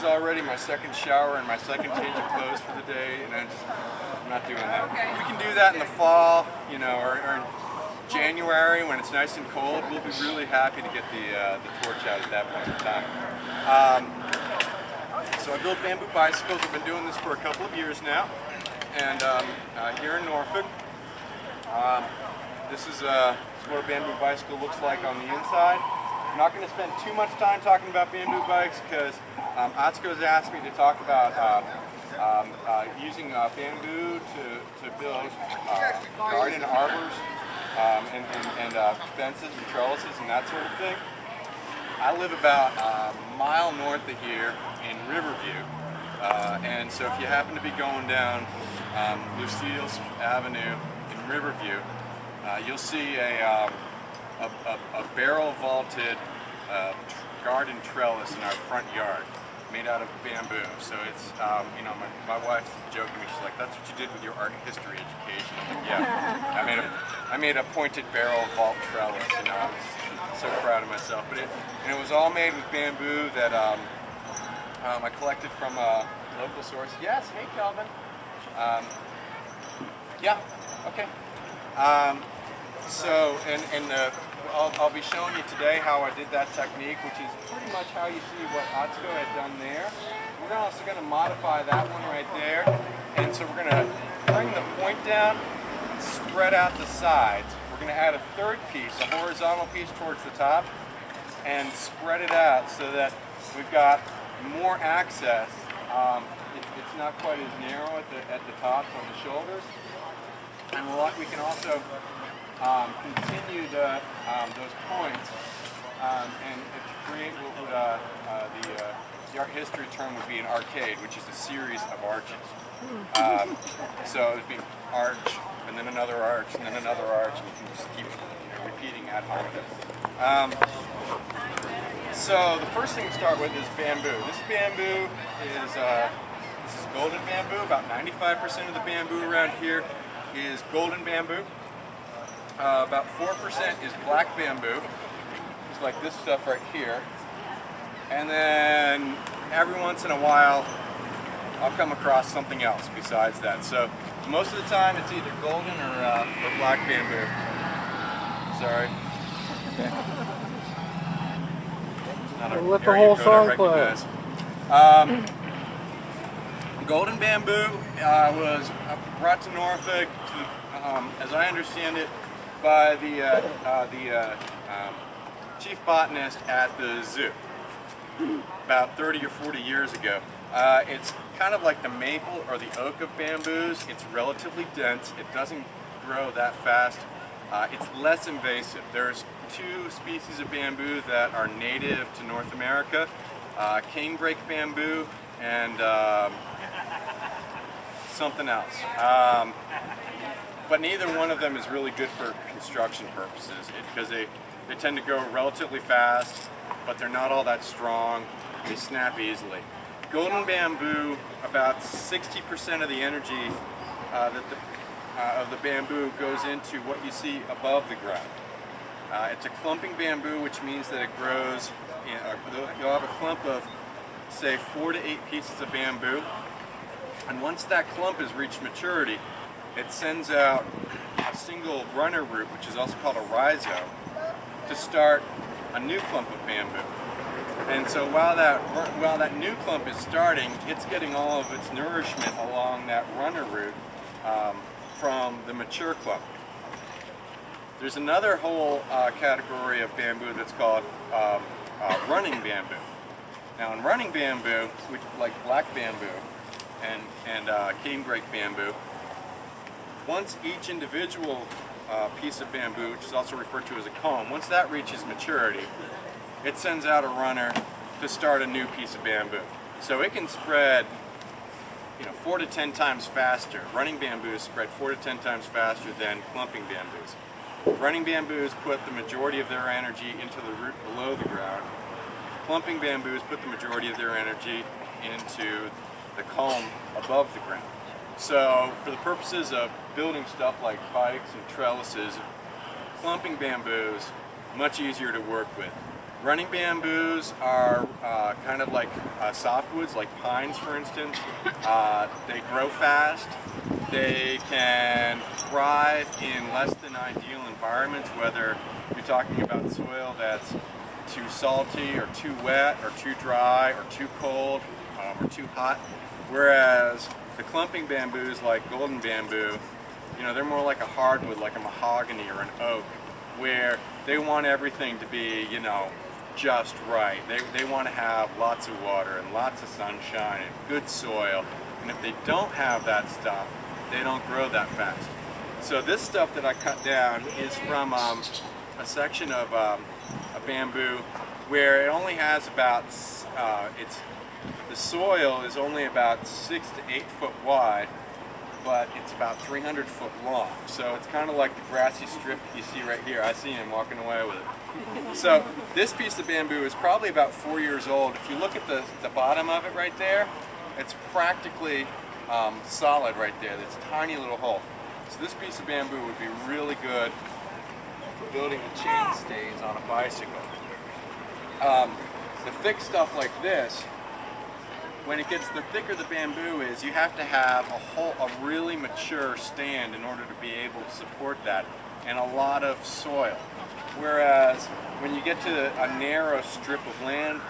is already my second shower and my second change of clothes for the day, and I'm not doing that. We can do that in the fall, you know, or in January when it's nice and cold. We'll be really happy to get the torch out at that point in time. So I build bamboo bicycles. I've been doing this for a couple of years now, and here in Norfolk. This is what a bamboo bicycle looks like on the inside. I'm not going to spend too much time talking about bamboo bikes because Atsuko's asked me to talk about using bamboo to build garden arbors and fences and trellises and that sort of thing. I live about a mile north of here in Riverview, and so if you happen to be going down Lucille's Avenue in Riverview, you'll see a barrel vaulted garden trellis in our front yard made out of bamboo. So it's, you know, my wife's joking me, she's like, that's what you did with your art history education. I'm like, yeah, I made a pointed barrel vault trellis, and I was so proud of myself. But it was all made with bamboo that I collected from a local source. Yes, hey Calvin. Yeah, okay. So, I'll be showing you today how I did that technique, which is pretty much how you see what Atsuko had done there. We're also going to modify that one right there, and so we're going to bring the point down and spread out the sides. We're going to add a third piece, a horizontal piece towards the top, and spread it out so that we've got more access. It's not quite as narrow at the tops on the shoulders, and we can also continue those points and to create what would, the art history term would be an arcade, which is a series of arches. So it'd be arch, and then another arch, and then another arch, and you can just keep repeating ad hominem. So the first thing to start with is bamboo. This bamboo is this is golden bamboo. About 95% of the bamboo around here is golden bamboo. About 4% is black bamboo. It's like this stuff right here. And then every once in a while, I'll come across something else besides that. So most of the time, it's either golden or black bamboo. Sorry. We'll let the whole song play. Golden bamboo was brought to Norfolk, as I understand it, by the chief botanist at the zoo about 30 or 40 years ago. It's kind of like the maple or the oak of bamboos. It's relatively dense. It doesn't grow that fast. It's less invasive. There's two species of bamboo that are native to North America, canebrake bamboo and something else. But neither one of them is really good for construction purposes because they tend to go relatively fast, but they're not all that strong. They snap easily. Golden bamboo, about 60% of the energy of the bamboo goes into what you see above the ground. It's a clumping bamboo, which means that it grows, you'll have a clump of, say, 4 to 8 pieces of bamboo. And once that clump has reached maturity, it sends out a single runner root, which is also called a rhizome, to start a new clump of bamboo. And so while that new clump is starting, it's getting all of its nourishment along that runner root from the mature clump. There's another whole category of bamboo that's called running bamboo. Now in running bamboo, which like black bamboo and canebrake bamboo, once each individual piece of bamboo, which is also referred to as a comb, once that reaches maturity, it sends out a runner to start a new piece of bamboo. So it can spread 4 to 10 times faster. Running bamboos spread 4 to 10 times faster than clumping bamboos. Running bamboos put the majority of their energy into the root below the ground. Clumping bamboos put the majority of their energy into the comb above the ground. So for the purposes of building stuff like bikes and trellises, clumping bamboos, much easier to work with. Running bamboos are kind of like softwoods, like pines for instance. They grow fast. They can thrive in less than ideal environments, whether you're talking about soil that's too salty or too wet or too dry or too cold or too hot. Whereas the clumping bamboos like golden bamboo, they're more like a hardwood, like a mahogany or an oak, where they want everything to be, just right. They want to have lots of water and lots of sunshine and good soil. And if they don't have that stuff, they don't grow that fast. So this stuff that I cut down is from a section of a bamboo where it only has about, the soil is only about 6 to 8 foot wide, but it's about 300 foot long. So it's kind of like the grassy strip you see right here. I see him walking away with it. So this piece of bamboo is probably about 4 years old. If you look at the bottom of it right there, it's practically solid right there. There's a tiny little hole. So this piece of bamboo would be really good for building the chain stays on a bicycle. The thick stuff like this, the thicker the bamboo is, you have to have a really mature stand in order to be able to support that, and a lot of soil. Whereas when you get to a narrow strip of land,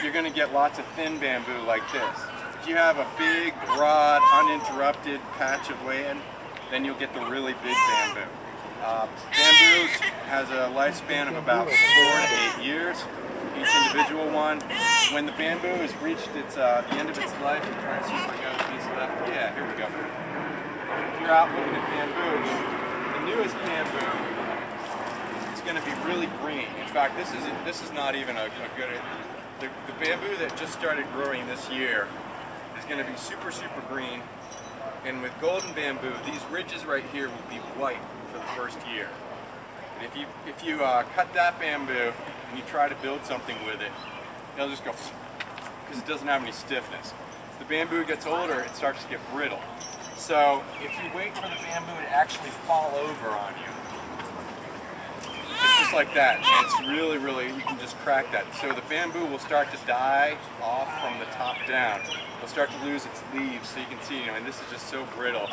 you're going to get lots of thin bamboo like this. If you have a big, broad, uninterrupted patch of land, then you'll get the really big bamboo. Bamboo has a lifespan of about 4 to 8 years, each individual one. When the bamboo has reached the end of its life, I'm trying to see if I got a piece left. Yeah, here we go. If you're out looking at bamboo, the newest bamboo is going to be really green. In fact, this is not even a good. The bamboo that just started growing this year is going to be super, super green. And with golden bamboo, these ridges right here will be white for the first year. And if you cut that bamboo and you try to build something with it, it'll just go, because it doesn't have any stiffness. As the bamboo gets older, it starts to get brittle. So if you wait for the bamboo to actually fall over on you, it's just like that. And it's really, really, you can just crack that. So the bamboo will start to die off from the top down. It'll start to lose its leaves, so you can see, and this is just so brittle.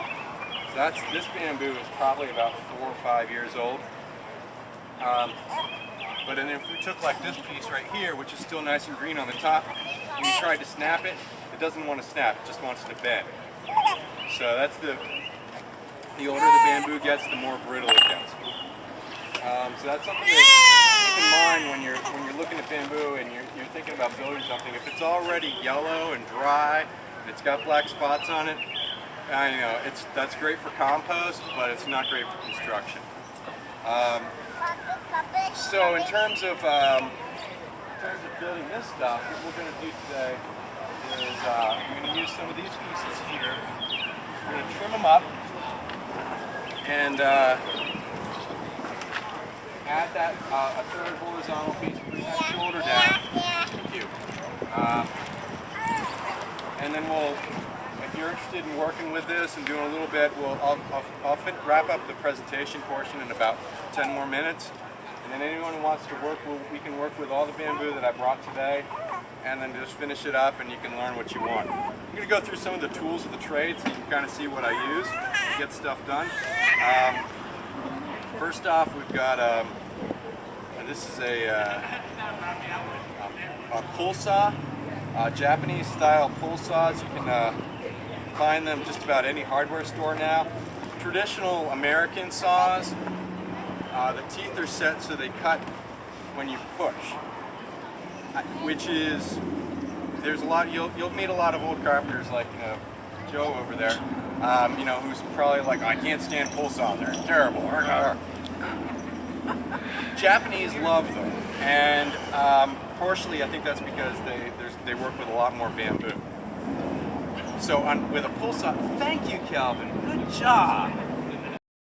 So this bamboo is probably about 4 or 5 years old. But then if we took like this piece right here, which is still nice and green on the top, and you tried to snap it, it doesn't want to snap, it just wants to bend. So that's the older the bamboo gets, the more brittle it gets. So that's something to keep in mind when you're looking at bamboo and you're thinking about building something. If it's already yellow and dry, and it's got black spots on it, that's great for compost, but it's not great for construction. So in terms of building this stuff, what we're going to do today is I'm going to use some of these pieces here. We're going to trim them up and add that a third horizontal piece, bring that shoulder down. Thank you. And then if you're interested in working with this and doing a little bit, I'll wrap up the presentation portion in about 10 more minutes. And then anyone who wants to work, we can work with all the bamboo that I brought today, and then just finish it up and you can learn what you want. I'm going to go through some of the tools of the trade so you can kind of see what I use to get stuff done. First off, we've got this is a pull saw, Japanese style pull saws. You can find them just about any hardware store now. Traditional American saws, the teeth are set so they cut when you push, which is, there's a lot, you'll meet a lot of old carpenters like Joe over there, who's probably like, I can't stand pull saws, they're terrible. Japanese love them, and partially I think that's because they work with a lot more bamboo. So with a pull saw, thank you, Calvin, good job.